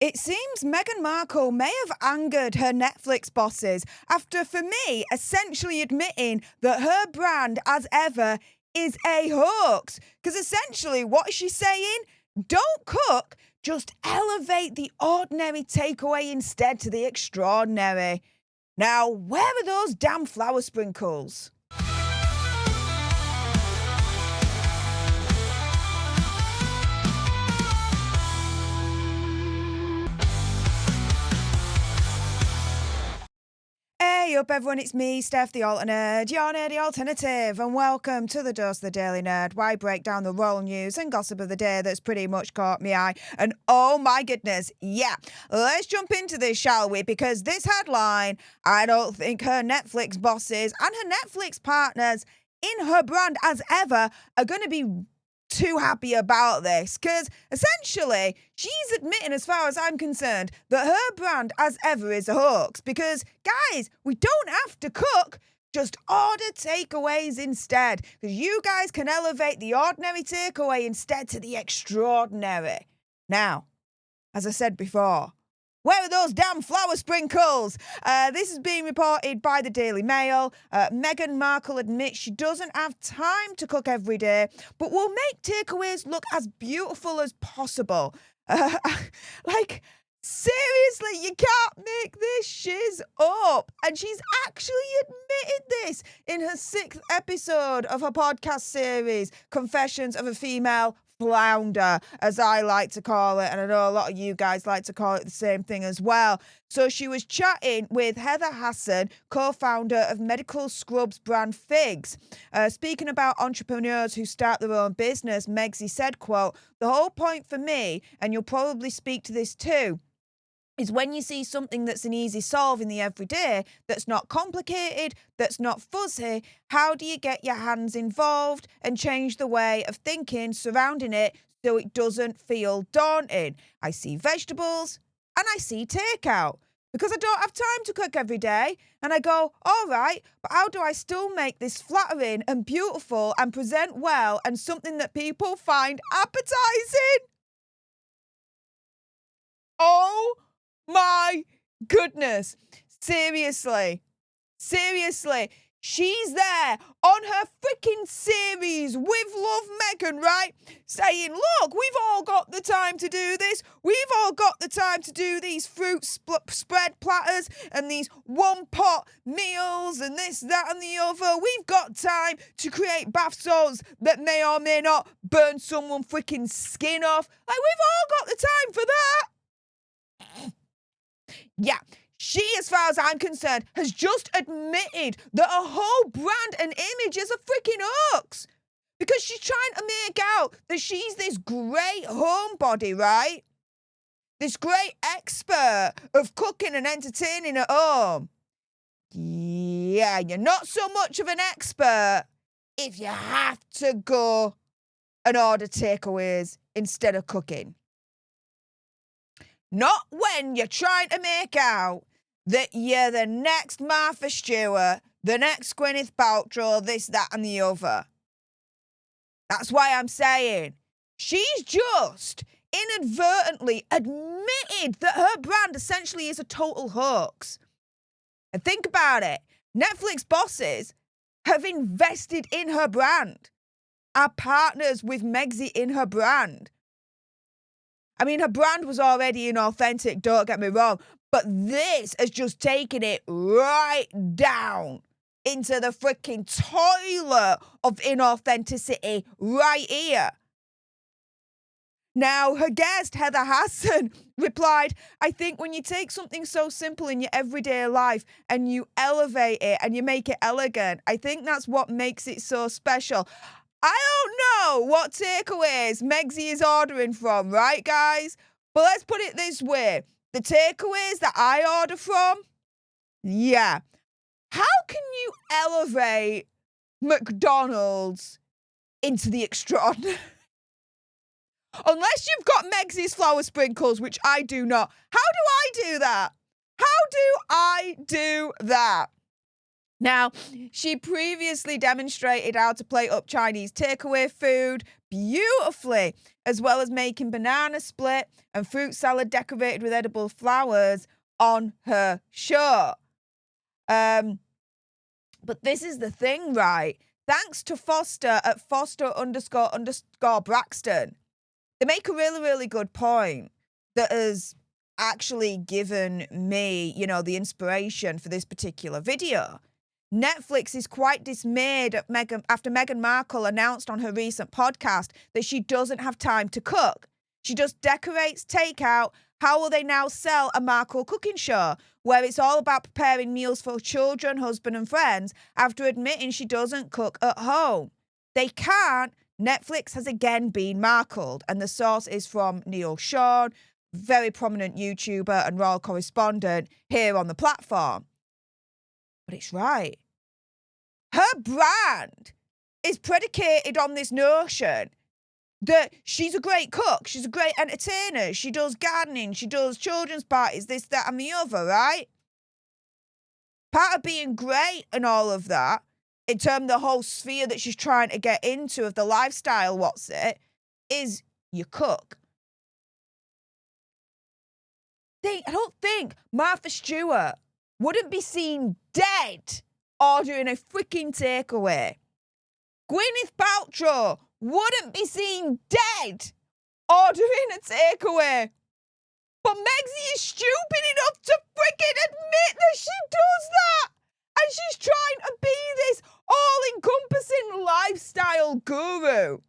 It seems Meghan Markle may have angered her Netflix bosses after, for me, essentially admitting that her brand, as ever, is a hoax. Because essentially, what is she saying? Don't cook, just elevate the ordinary takeaway instead to the extraordinary. Now, where are those damn flour sprinkles? Hey up everyone, it's me, Stef the Alternate, your nerdy alternative, and welcome to the Dose of the Daily Nerd, where I break down the royal news and gossip of the day that's pretty much caught my eye. And oh my goodness, yeah, let's jump into this, shall we? Because this headline, I don't think her Netflix bosses and her Netflix partners in her brand as ever are going to be too happy about this, because essentially she's admitting, as far as I'm concerned, that her brand as ever is a hoax. Because guys, we don't have to cook, just order takeaways instead, because you guys can elevate the ordinary takeaway instead to the extraordinary. Now, as I said before, where are those damn flour sprinkles? This is being reported by the Daily Mail. Meghan Markle admits she doesn't have time to cook every day, but will make takeaways look as beautiful as possible. Seriously, you can't make this shiz up. And she's actually admitted this in her 6th episode of her podcast series, Confessions of a Female Flounder, as I like to call it, and I know a lot of you guys like to call it the same thing as well. So she was chatting with Heather Hasson, co-founder of medical scrubs brand Figs. Speaking about entrepreneurs who start their own business, Megsy said, quote, "The whole point for me, and you'll probably speak to this too, is when you see something that's an easy solve in the everyday, that's not complicated, that's not fuzzy, how do you get your hands involved and change the way of thinking surrounding it so it doesn't feel daunting? I see vegetables and I see takeout, because I don't have time to cook every day. And I go, all right, but how do I still make this flattering and beautiful and present well and something that people find appetizing?" Oh my goodness. Seriously. She's there on her freaking series with Love Meghan, right? Saying, look, we've all got the time to do this. We've all got the time to do these fruit spread platters and these one-pot meals and this, that, and the other. We've got time to create bath salts that may or may not burn someone freaking skin off. Like, we've all got the time for that. Yeah, she, as far as I'm concerned, has just admitted that her whole brand and image is a freaking hoax. Because she's trying to make out that she's this great homebody, right? This great expert of cooking and entertaining at home. Yeah, you're not so much of an expert if you have to go and order takeaways instead of cooking. Not when you're trying to make out that you're the next Martha Stewart, the next Gwyneth Paltrow, this, that, and the other. That's why I'm saying she's just inadvertently admitted that her brand essentially is a total hoax. And think about it. Netflix bosses have invested in her brand, are partners with Megsy in her brand. I mean, her brand was already inauthentic, don't get me wrong, but this has just taken it right down into the freaking toilet of inauthenticity right here. Now, her guest, Heather Hasson, replied, "I think when you take something so simple in your everyday life and you elevate it and you make it elegant, I think that's what makes it so special." I don't know what takeaways Megsy is ordering from, right, guys? But let's put it this way. The takeaways that I order from, yeah. How can you elevate McDonald's into the extraordinary? Unless you've got Megsy's flour sprinkles, which I do not. How do I do that? Now, she previously demonstrated how to plate up Chinese takeaway food beautifully, as well as making banana split and fruit salad decorated with edible flowers on her show. But this is the thing, right? Thanks to Foster at Foster__Braxton, they make a really, really good point that has actually given me, the inspiration for this particular video. Netflix is quite dismayed after Meghan Markle announced on her recent podcast that she doesn't have time to cook. She just decorates takeout. How will they now sell a Markle cooking show where it's all about preparing meals for children, husband and friends after admitting she doesn't cook at home? They can't. Netflix has again been Markled, and the source is from Neil Sean, very prominent YouTuber and royal correspondent here on the platform. But it's right. Her brand is predicated on this notion that she's a great cook, she's a great entertainer, she does gardening, she does children's parties, this, that, and the other, right? Part of being great and all of that, in terms of the whole sphere that she's trying to get into of the lifestyle, is you cook. I don't think Martha Stewart wouldn't be seen dead ordering a freaking takeaway. Gwyneth Paltrow wouldn't be seen dead ordering a takeaway. But Megxie is stupid enough to freaking admit that she does that. And she's trying to be this all-encompassing lifestyle guru.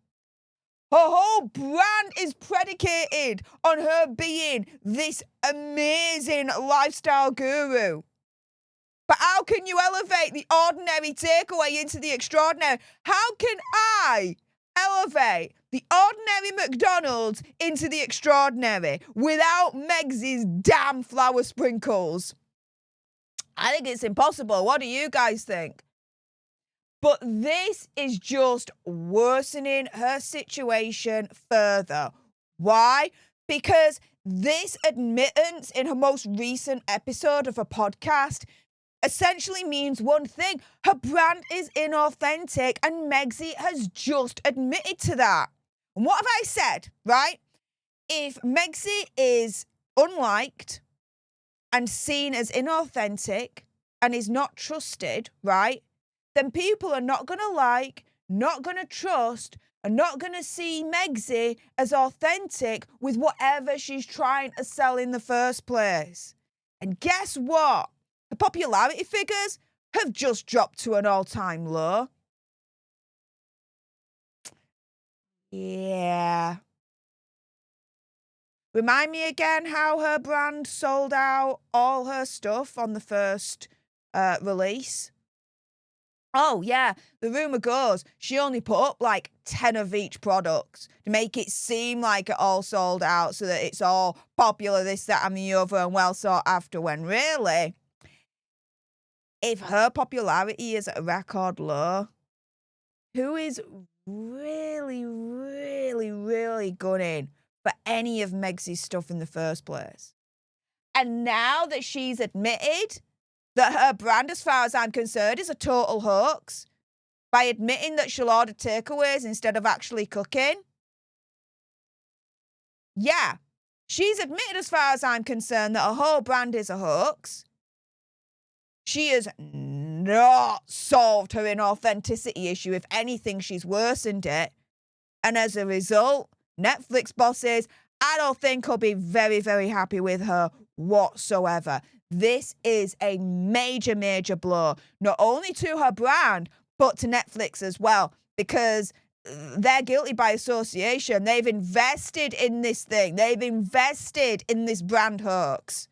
Her whole brand is predicated on her being this amazing lifestyle guru. But how can you elevate the ordinary takeaway into the extraordinary? How can I elevate the ordinary McDonald's into the extraordinary without Megxie's damn flour sprinkles? I think it's impossible. What do you guys think? But this is just worsening her situation further. Why? Because this admittance in her most recent episode of a podcast essentially means one thing. Her brand is inauthentic, and Megxie has just admitted to that. And what have I said, right? If Megxie is unliked and seen as inauthentic and is not trusted, right, then people are not going to like, not going to trust, and not going to see Megxie as authentic with whatever she's trying to sell in the first place. And guess what? The popularity figures have just dropped to an all-time low. Yeah. Remind me again how her brand sold out all her stuff on the first release. Oh, yeah, the rumour goes she only put up like 10 of each product to make it seem like it all sold out so that it's all popular, this, that, and the other, and well sought after, when really, if her popularity is at a record low, who is really, really, really gunning for any of Megxie's stuff in the first place? And now that she's admitted that her brand, as far as I'm concerned, is a total hoax by admitting that she'll order takeaways instead of actually cooking. Yeah, she's admitted, as far as I'm concerned, that her whole brand is a hoax. She has not solved her inauthenticity issue. If anything, she's worsened it. And as a result, Netflix bosses, I don't think will be very, very happy with her whatsoever. This is a major, major blow, not only to her brand, but to Netflix as well, because they're guilty by association. They've invested in this thing. They've invested in this brand hoax.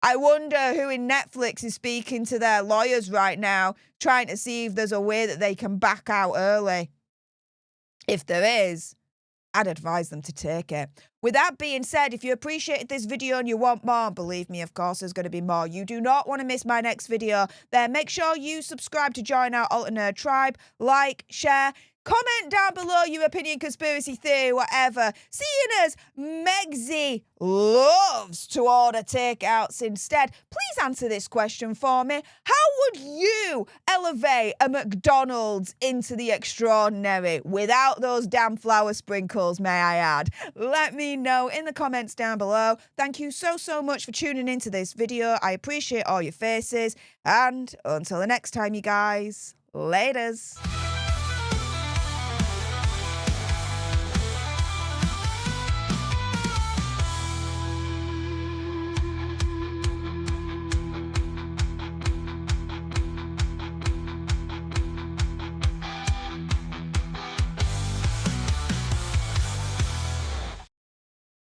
I wonder who in Netflix is speaking to their lawyers right now, trying to see if there's a way that they can back out early. If there is, I'd advise them to take it. With that being said, if you appreciated this video and you want more, believe me, of course, there's going to be more. You do not want to miss my next video. Then make sure you subscribe to join our Alter Nerd tribe. Like, share, Comment down below your opinion, conspiracy theory, whatever. Seeing as Megsy loves to order takeouts instead, please answer this question for me. How would you elevate a McDonald's into the extraordinary without those damn flour sprinkles, may I add? Let me know in the comments down below. Thank you so much for tuning into this video. I appreciate all your faces. And until the next time, you guys, laters.